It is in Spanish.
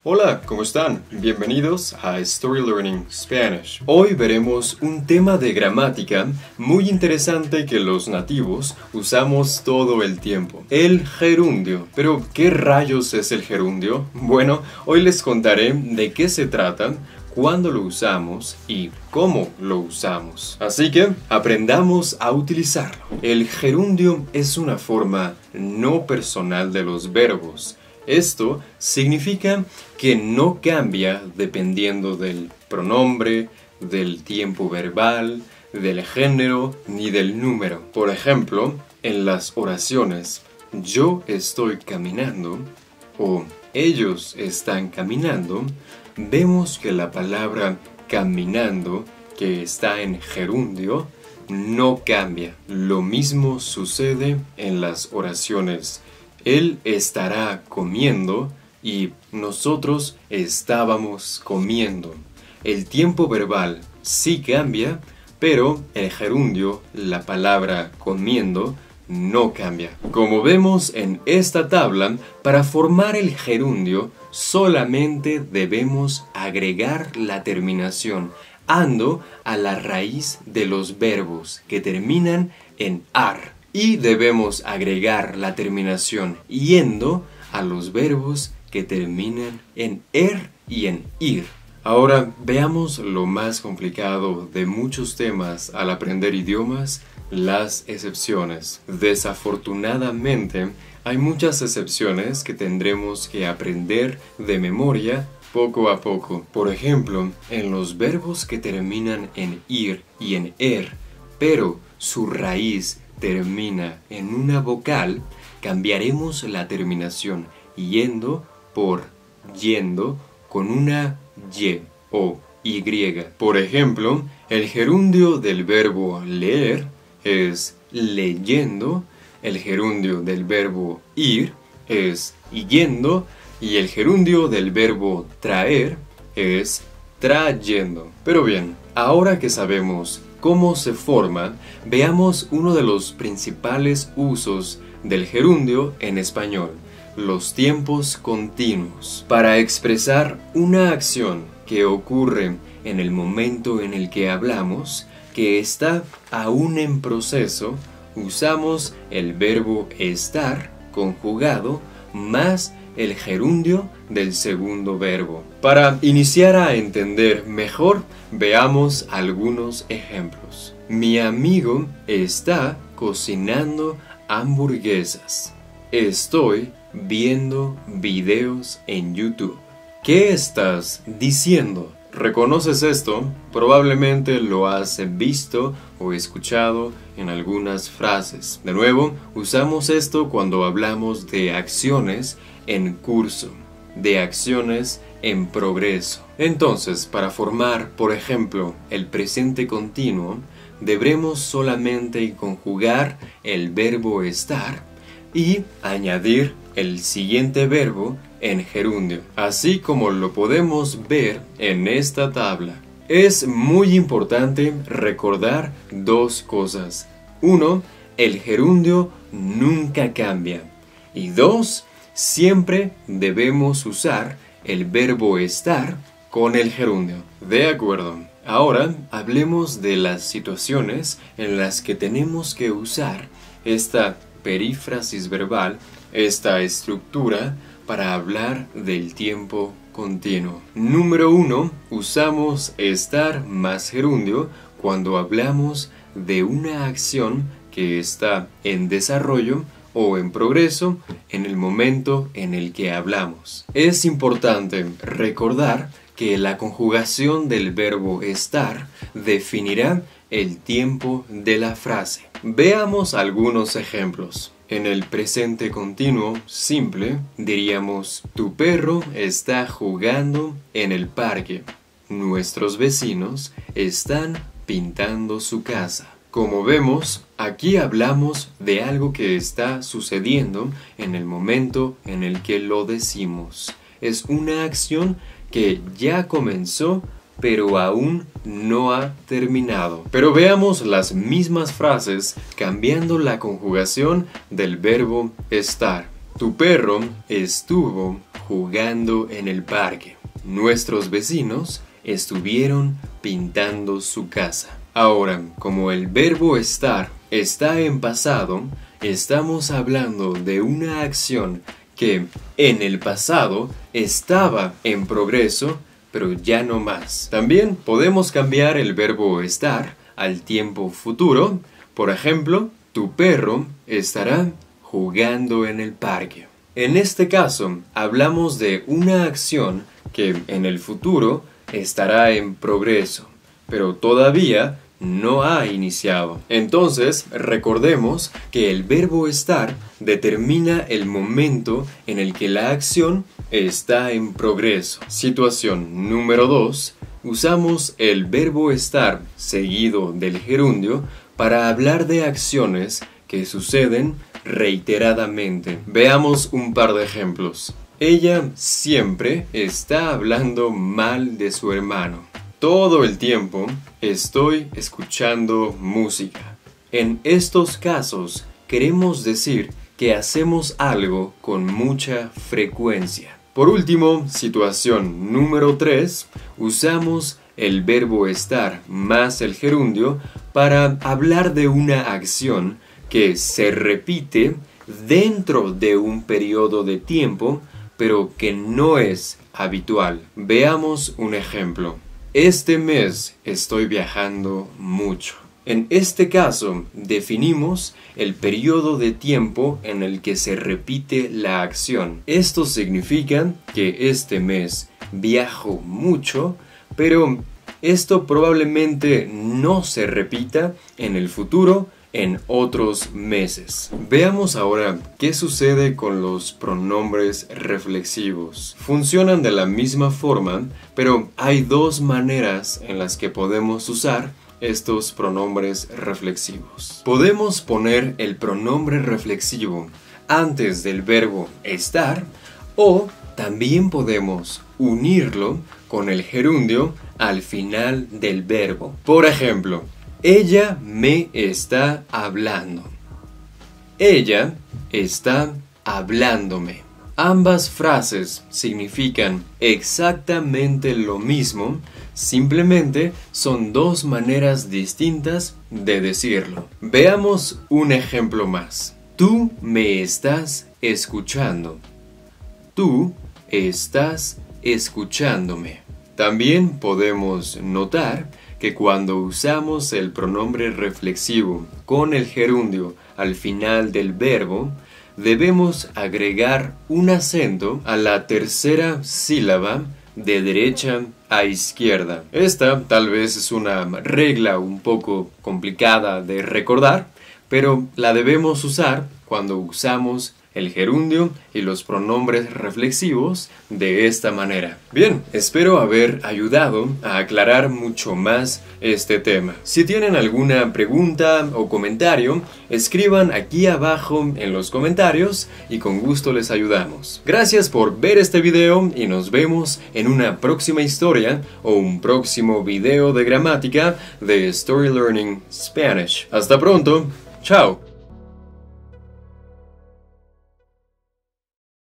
Hola, ¿cómo están? Bienvenidos a Story Learning Spanish. Hoy veremos un tema de gramática muy interesante que los nativos usamos todo el tiempo. El gerundio. Pero, ¿qué rayos es el gerundio? Bueno, hoy les contaré de qué se trata, cuándo lo usamos y cómo lo usamos. Así que aprendamos a utilizarlo. El gerundio es una forma no personal de los verbos. Esto significa que no cambia dependiendo del pronombre, del tiempo verbal, del género ni del número. Por ejemplo, en las oraciones yo estoy caminando o ellos están caminando, vemos que la palabra caminando, que está en gerundio, no cambia. Lo mismo sucede en las oraciones. Él estará comiendo y nosotros estábamos comiendo. El tiempo verbal sí cambia, pero el gerundio, la palabra comiendo, no cambia. Como vemos en esta tabla, para formar el gerundio solamente debemos agregar la terminación ando a la raíz de los verbos que terminan en ar. Y debemos agregar la terminación yendo a los verbos que terminan en er y en ir. Ahora veamos lo más complicado de muchos temas al aprender idiomas, las excepciones. Desafortunadamente, hay muchas excepciones que tendremos que aprender de memoria poco a poco. Por ejemplo, en los verbos que terminan en ir y en er, pero su raíz termina en una vocal, cambiaremos la terminación yendo por yendo con una y o y. Por ejemplo, el gerundio del verbo leer es leyendo, el gerundio del verbo ir es yendo y el gerundio del verbo traer es trayendo. Pero bien, ahora que sabemos cómo se forma, veamos uno de los principales usos del gerundio en español, los tiempos continuos. Para expresar una acción que ocurre en el momento en el que hablamos, que está aún en proceso, usamos el verbo estar conjugado más el gerundio del segundo verbo. Para iniciar a entender mejor, veamos algunos ejemplos. Mi amigo está cocinando hamburguesas. Estoy viendo videos en YouTube. ¿Qué estás diciendo? ¿Reconoces esto? Probablemente lo has visto o escuchado en algunas frases. De nuevo, usamos esto cuando hablamos de acciones en curso, de acciones en progreso. Entonces, para formar, por ejemplo, el presente continuo, deberemos solamente conjugar el verbo estar y añadir el siguiente verbo en gerundio, así como lo podemos ver en esta tabla. Es muy importante recordar dos cosas. 1. El gerundio nunca cambia. Y 2. Siempre debemos usar el verbo estar con el gerundio. De acuerdo. Ahora hablemos de las situaciones en las que tenemos que usar esta perífrasis verbal, esta estructura, para hablar del tiempo continuo. Número 1. Usamos estar más gerundio cuando hablamos de una acción que está en desarrollo o en progreso en el momento en el que hablamos. Es importante recordar que la conjugación del verbo estar definirá el tiempo de la frase. Veamos algunos ejemplos. En el presente continuo simple diríamos: tu perro está jugando en el parque. Nuestros vecinos están pintando su casa. Como vemos, aquí hablamos de algo que está sucediendo en el momento en el que lo decimos. Es una acción que ya comenzó, pero aún no ha terminado. Pero veamos las mismas frases cambiando la conjugación del verbo estar. Tu perro estuvo jugando en el parque. Nuestros vecinos estuvieron pintando su casa. Ahora, como el verbo estar está en pasado, estamos hablando de una acción que en el pasado estaba en progreso, pero ya no más. También podemos cambiar el verbo estar al tiempo futuro. Por ejemplo, tu perro estará jugando en el parque. En este caso, hablamos de una acción que en el futuro estará en progreso, pero todavía no ha iniciado. Entonces, recordemos que el verbo estar determina el momento en el que la acción está en progreso. Situación número 2. Usamos el verbo estar seguido del gerundio para hablar de acciones que suceden reiteradamente. Veamos un par de ejemplos. Ella siempre está hablando mal de su hermano. Todo el tiempo estoy escuchando música. En estos casos queremos decir que hacemos algo con mucha frecuencia. Por último, situación número 3, usamos el verbo estar más el gerundio para hablar de una acción que se repite dentro de un periodo de tiempo, pero que no es habitual. Veamos un ejemplo. Este mes estoy viajando mucho. En este caso, definimos el periodo de tiempo en el que se repite la acción. Esto significa que este mes viajo mucho, pero esto probablemente no se repita en el futuro en otros meses. Veamos ahora qué sucede con los pronombres reflexivos. Funcionan de la misma forma, pero hay dos maneras en las que podemos usar estos pronombres reflexivos. Podemos poner el pronombre reflexivo antes del verbo estar, o también podemos unirlo con el gerundio al final del verbo. Por ejemplo, ella me está hablando. Ella está hablándome. Ambas frases significan exactamente lo mismo, simplemente son dos maneras distintas de decirlo. Veamos un ejemplo más. Tú me estás escuchando. Tú estás escuchándome. También podemos notar que cuando usamos el pronombre reflexivo con el gerundio al final del verbo, debemos agregar un acento a la tercera sílaba de derecha a izquierda. Esta tal vez es una regla un poco complicada de recordar, pero la debemos usar cuando usamos el gerundio y los pronombres reflexivos de esta manera. Bien, espero haber ayudado a aclarar mucho más este tema. Si tienen alguna pregunta o comentario, escriban aquí abajo en los comentarios y con gusto les ayudamos. Gracias por ver este video y nos vemos en una próxima historia o un próximo video de gramática de Story Learning Spanish. Hasta pronto, chao.